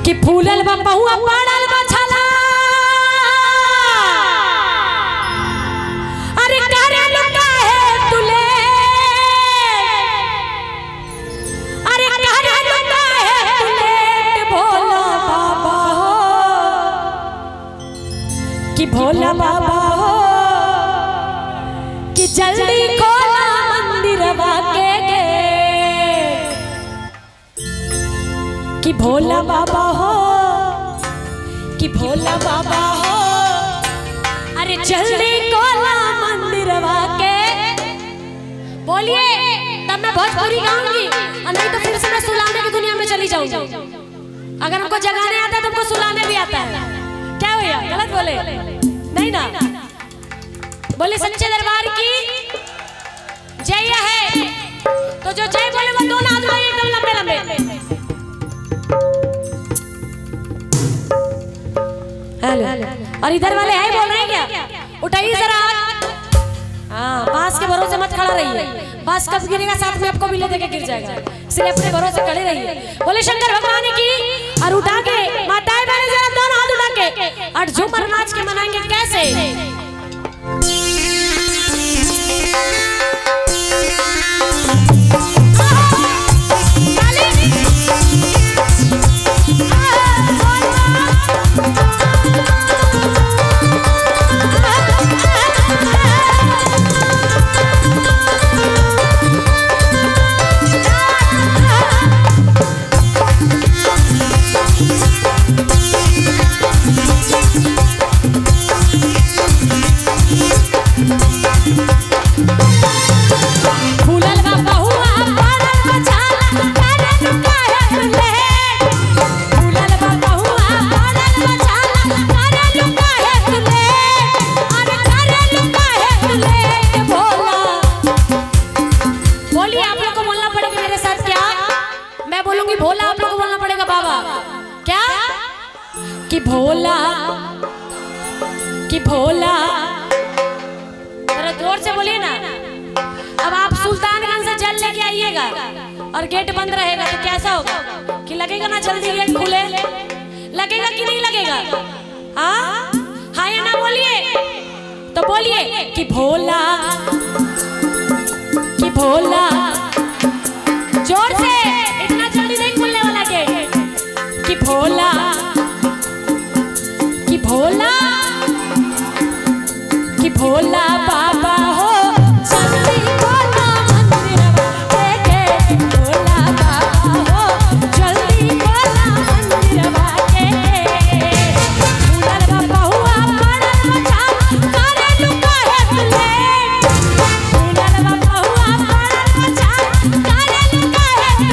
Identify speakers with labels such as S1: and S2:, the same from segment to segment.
S1: कि फूलल बा बहुआ पड़ल बा छाला अरे करे लुका है तुले अरे करे लुका है तुले भोला बाबा हो कि भोला बाबा हो कि जल्दी खोला मंदिरवा के कि भोला बाबा हो कि भोला बाबा हो अरे जल्दी खोला मंदिरवा के। बोलिए तब मैं भोजपुरी गाऊंगी और नहीं तो फिर से मैं सुलाने की दुनिया में चली जाऊंगी। अगर हमको जगाने आता है तो हमको सुलाने भी आता है। क्या हुआ गलत बोले नहीं ना। बोले सच्चे दरबार की जय है तो जो जय बोले वो दोनों हाथ में एकदम लंबे लंबे। और इधर वाले हैं बोल रहे हैं क्या? उठाइए जरा। हाँ बांस के भरोसे मत खड़ा रहिए। बांस कब गिरेगा साथ में आपको मिले देके गिर जाएगा। इसलिए अपने भरोसे खड़े रहिए। बोले शंकर भगवान की। और उठा के माताएं बहने जरा दोनों हाथ उठा के और झूमर नाच के मनाएंगे कैसे? भोला आप लोग को बोलना पड़ेगा बाबा। क्या कि भोला जरा जोर से बोलिए ना। अब आप सुल्तानगंज से जल लेके आइएगा और गेट बंद रहेगा तो कैसा होगा कि लगेगा ना जल्दी गेट खुले? लगेगा कि नहीं लगेगा? हाँ हाँ या ना बोलिए तो बोलिए कि भोला जोर से। भोला कि भोला बाबा हो जल्दी खोला मंदिरवा के। भोला बाबा हो जल्दी खोला मंदिरवा के। फूलल बा बहुआ पड़ल बा करे लुका है तुले। फूलल बा बहुआ पड़ल बा करे लुका है तुले।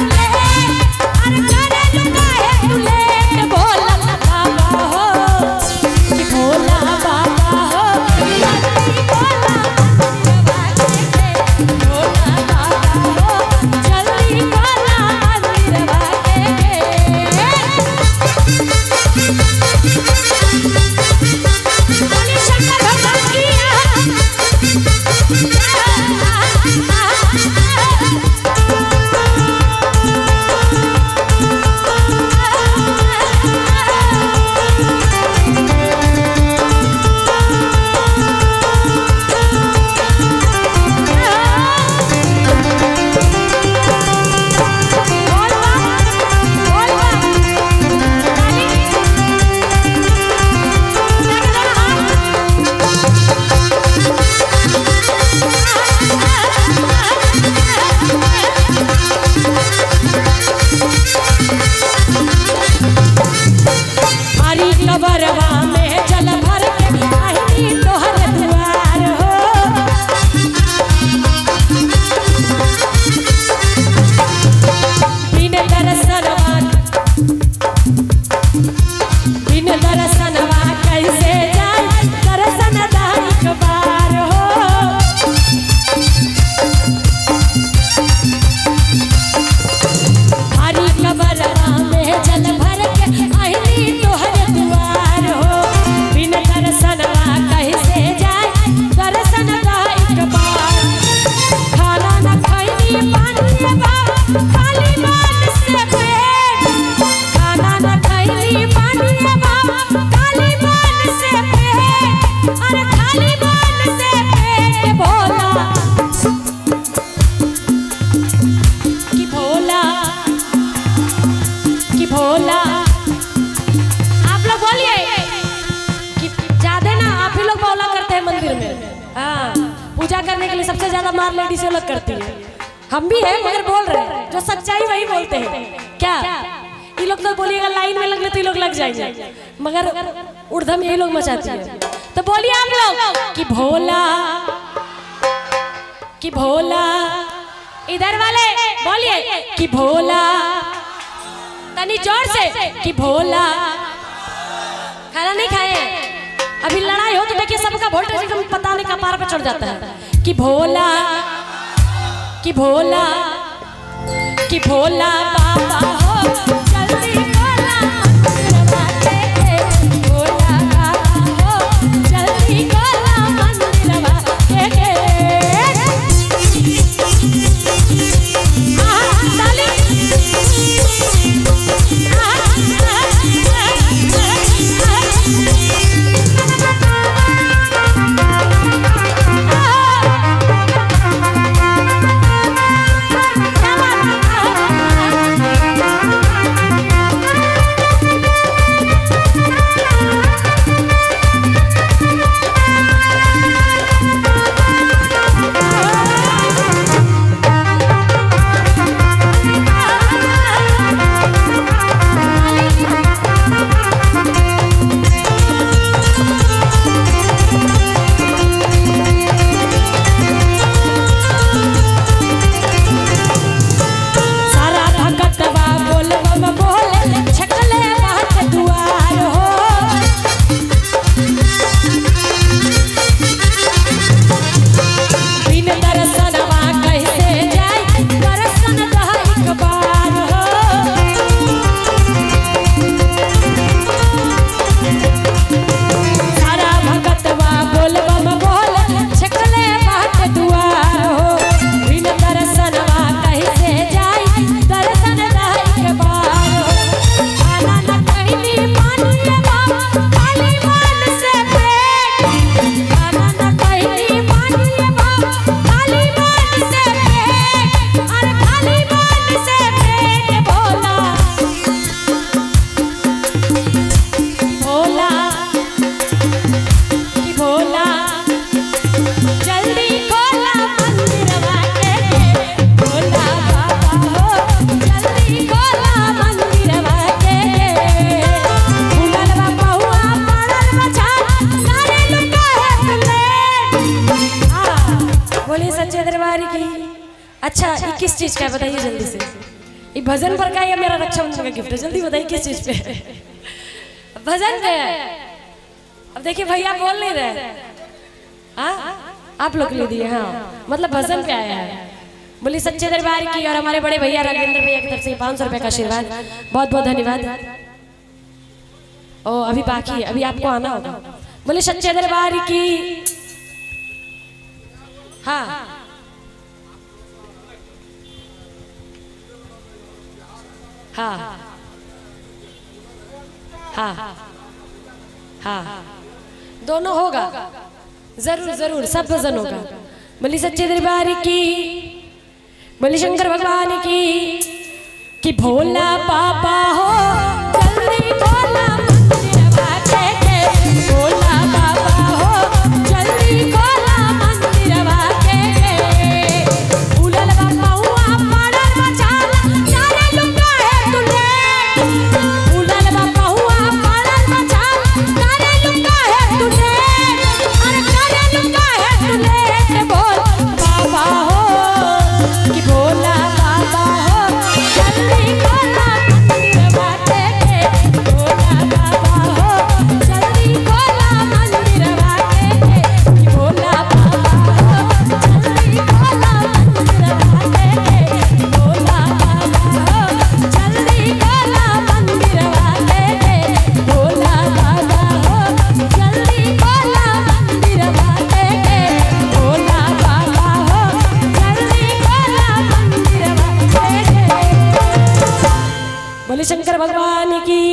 S1: कहली मानिए बाबा खाली मन से पेट, अरे खाली मन से पेट भोला कि भोला कि भोला। आप लोग बोलिए कि ज्यादा ना आप ही लोग बोला करते हैं मंदिर में। हाँ, पूजा करने के लिए सबसे ज्यादा मार लेडीज लोग करती है। हम भी हैं मगर बोल रहे हैं जो सच्चाई वही बोलते हैं। क्या ये लोग तो बोलिएगा लाइन में लगने तो ये लोग लग जाएंगे, मगर उड़धम यही लोग मचाती है। तो बोलिए आप लोग कि भोला कि भोला। इधर वाले बोलिए कि भोला, तनी जोर से कि भोला। खाना नहीं खाए? अभी लड़ाई हो तो देखिए सबका वोल्टेज एकदम पता नहीं कपार पे चढ़ जाता है। कि भोला कि भोला कि भोला बाबा हो जल्दी भोला मंदिरवा के, भोला बाबा हो जल्दी भोला मंदिरवा के। अच्छा, ये किस चीज का है बताइए जल्दी से। ये भजन पर का या मेरा रक्षाबंधन का गिफ्ट है? जल्दी बताइए किस चीज पे है? भजन पे है। अब देखिए भैया बोल नहीं रहे। हाँ, आप लोग ले दिए। हाँ, मतलब भजन पे आया है। बोली सच्चे दरबार की। और हमारे बड़े भैया राजेंद्र भैया की तरफ से 500 रुपए का आशीर्वाद, बहुत बहुत धन्यवाद। ओ अभी बाकी है, अभी आपको आना होगा। बोले सच्चे दरबार की। हाँ हाँ हाँ हाँ, दोनों होगा, जरूर जरूर सब भजन होगा। बोली सच्चे दरबार की, बोली शंकर भगवान की। कि भोला बाबा हो जल्दी भोला मंदिरवा के, भोला बाबा हो जल्दी भोला मंदिरवा के। उलल बाबा हुआ पड़ल बचाल, चारे लुका है तुले। उलल बाबा हुआ पड़ल बचाल, चारे लुका है तुले। अरे चारे लुका है तुले। बोल बाबा हो कि भोला बाबा हो जल्दी भोला मंदिरवा के, भोला बाबा हो जल्दी भोला मंदिरवा के। कि भोला बाबा हो जल्दी भोला मंदिरवा के, भोला बाबा हो जल्दी भोला मंदिरवा के, भोला बाबा हो जल्दी भोला मंदिरवा के, भोला बाबा हो जल्दी भोला मंदिरवा के। बोले शंकर भगवान की।